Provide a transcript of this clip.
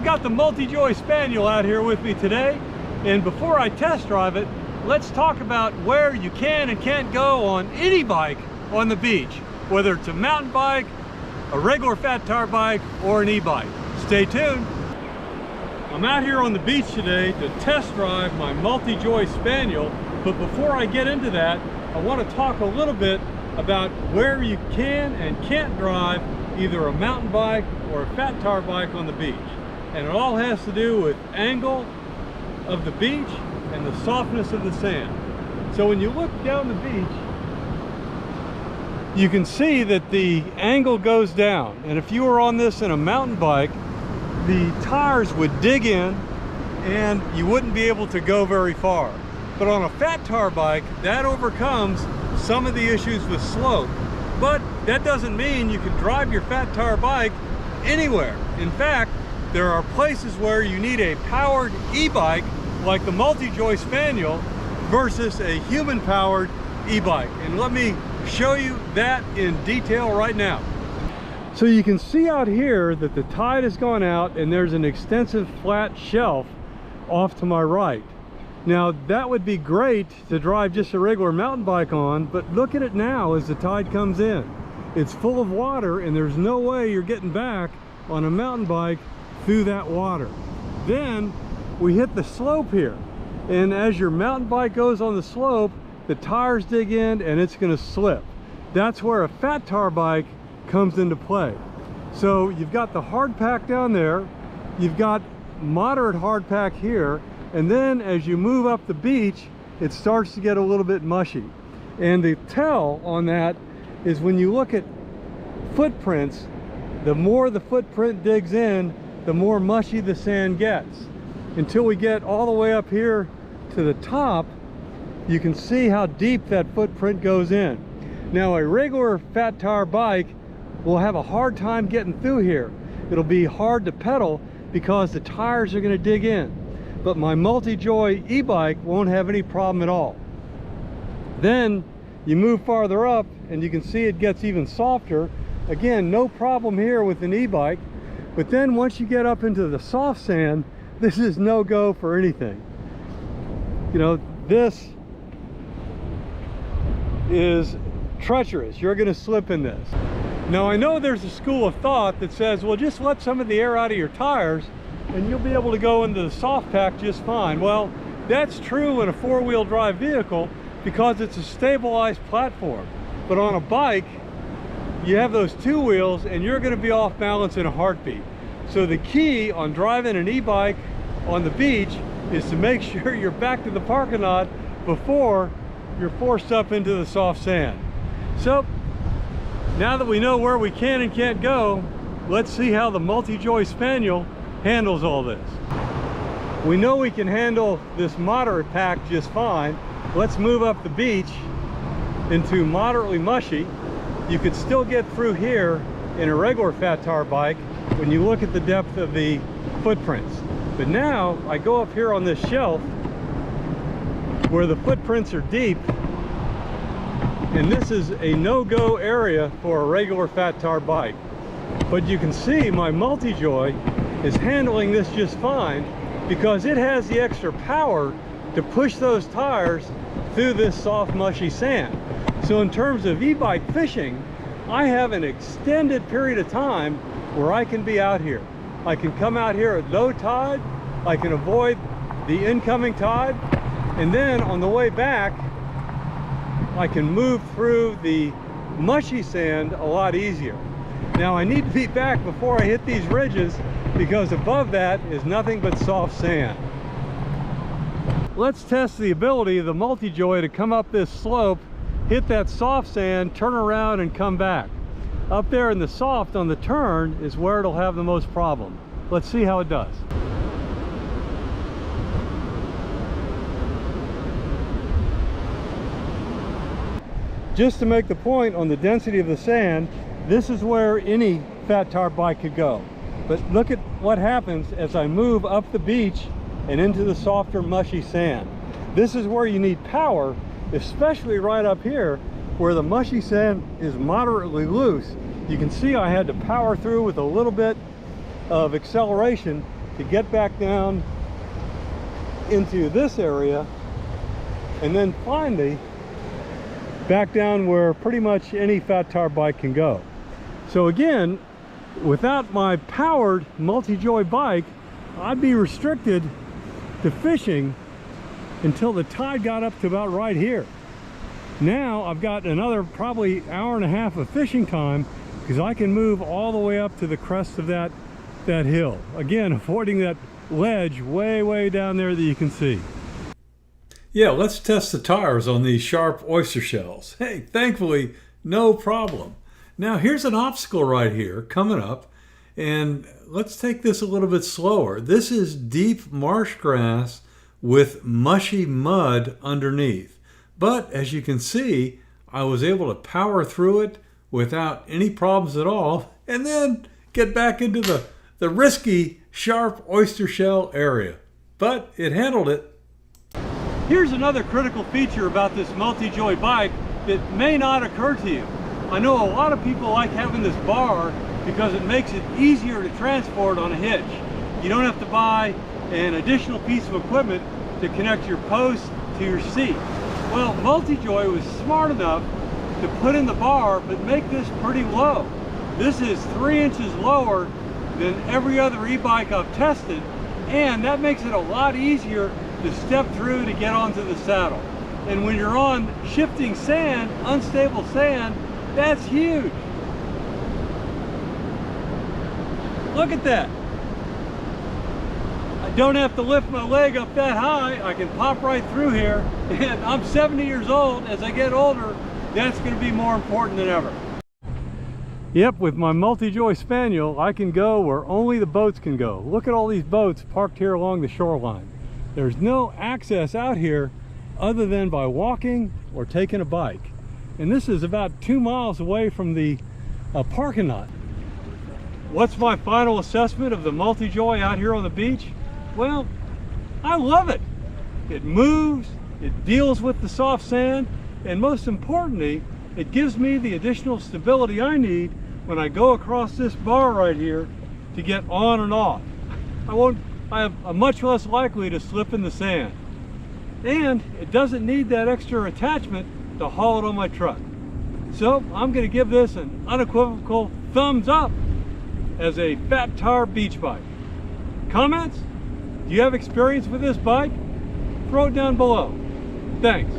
got the Multijoy Spaniel out here with me today, and before I test drive it, let's talk about where you can and can't go on any bike on the beach, whether it's a mountain bike, a regular fat tire bike, or an e-bike. Stay tuned. I'm out here on the beach today to test drive my Multijoy Spaniel, but before I get into that, I want to talk a little bit about where you can and can't drive either a mountain bike or a fat tire bike on the beach. And it all has to do with angle of the beach and the softness of the sand. So when you look down the beach, you can see that the angle goes down. And if you were on this in a mountain bike, the tires would dig in and you wouldn't be able to go very far. But on a fat tire bike, that overcomes some of the issues with slope. But that doesn't mean you can drive your fat tire bike anywhere. In fact, there are places where you need a powered e-bike like the Multijoy Spaniel versus a human-powered e-bike. And let me show you that in detail right now. So you can see out here that the tide has gone out and there's an extensive flat shelf off to my right. Now that would be great to drive just a regular mountain bike on, but look at it now as the tide comes in. It's full of water and there's no way you're getting back on a mountain bike through that water. Then we hit the slope here, and as your mountain bike goes on the slope, the tires dig in and it's going to slip. That's where a fat tire bike comes into play. So you've got the hard pack down there, you've got moderate hard pack here, and then as you move up the beach, it starts to get a little bit mushy. And the tell on that is when you look at footprints, the more the footprint digs in, the more mushy the sand gets. Until we get all the way up here to the top, you can see how deep that footprint goes in. Now a regular fat tire bike will have a hard time getting through here. It'll be hard to pedal because the tires are going to dig in. But my Multijoy e-bike won't have any problem at all. Then you move farther up and you can see it gets even softer. Again, no problem here with an e-bike. But then once you get up into the soft sand, this is no go for anything. You know, this is treacherous. You're going to slip in this. Now I know there's a school of thought that says, well, just let some of the air out of your tires and you'll be able to go into the soft pack just fine. Well, that's true in a four-wheel drive vehicle because it's a stabilized platform. But on a bike, you have those two wheels and you're going to be off balance in a heartbeat. So the key on driving an e-bike on the beach is to make sure you're back to the parking lot before you're forced up into the soft sand. So now that we know where we can and can't go, let's see how the Multijoy Spaniel handles all this. We know we can handle this moderate pack just fine. Let's move up the beach into moderately mushy. You could still get through here in a regular fat tire bike when you look at the depth of the footprints. But now I go up here on this shelf where the footprints are deep, and this is a no-go area for a regular fat tire bike. But you can see my Multijoy is handling this just fine because it has the extra power to push those tires through this soft mushy sand. So in terms of e-bike fishing, I have an extended period of time where I can be out here. I can come out here at low tide, I can avoid the incoming tide, and then on the way back I can move through the mushy sand a lot easier. Now I need to be back before I hit these ridges because above that is nothing but soft sand. Let's test the ability of the Multijoy to come up this slope, hit that soft sand, turn around and come back. Up there in the soft on the turn is where it'll have the most problem. Let's see how it does. Just to make the point on the density of the sand, this is where any fat tire bike could go. But look at what happens as I move up the beach and into the softer mushy sand. This is where you need power, especially right up here where the mushy sand is moderately loose. You can see I had to power through with a little bit of acceleration to get back down into this area, and then finally back down where pretty much any fat tire bike can go. So again, without my powered Multijoy bike, I'd be restricted to fishing until the tide got up to about right here. Now I've got another probably hour and a half of fishing time, because I can move all the way up to the crest of that hill. Again, avoiding that ledge way down there that you can see. Yeah, let's test the tires on these sharp oyster shells. Hey, thankfully, no problem. Now here's an obstacle right here coming up, and let's take this a little bit slower. This is deep marsh grass with mushy mud underneath. But as you can see, I was able to power through it without any problems at all, and then get back into the risky sharp oyster shell area. But it handled it. Here's another critical feature about this Multijoy bike that may not occur to you. I know a lot of people like having this bar because it makes it easier to transport on a hitch. You don't have to buy an additional piece of equipment to connect your post to your seat. Well, Multijoy was smart enough to put in the bar but make this pretty low. This is 3 inches lower than every other e-bike I've tested, and that makes it a lot easier to step through to get onto the saddle. And when you're on shifting sand, unstable sand, that's huge. Look at that. I don't have to lift my leg up that high. I can pop right through here, and I'm 70 years old. As I get older, that's going to be more important than ever. Yep, with my Multijoy Spaniel, I can go where only the boats can go. Look at all these boats parked here along the shoreline. There's no access out here other than by walking or taking a bike. And this is about 2 miles away from the parking lot. What's my final assessment of the Multijoy out here on the beach? Well, I love it. It moves, it deals with the soft sand, and most importantly, it gives me the additional stability I need when I go across this bar right here to get on and off. I'm much less likely to slip in the sand. And it doesn't need that extra attachment to haul it on my truck. So I'm going to give this an unequivocal thumbs up as a fat tire beach bike. Comments? Do you have experience with this bike? Throw it down below. Thanks.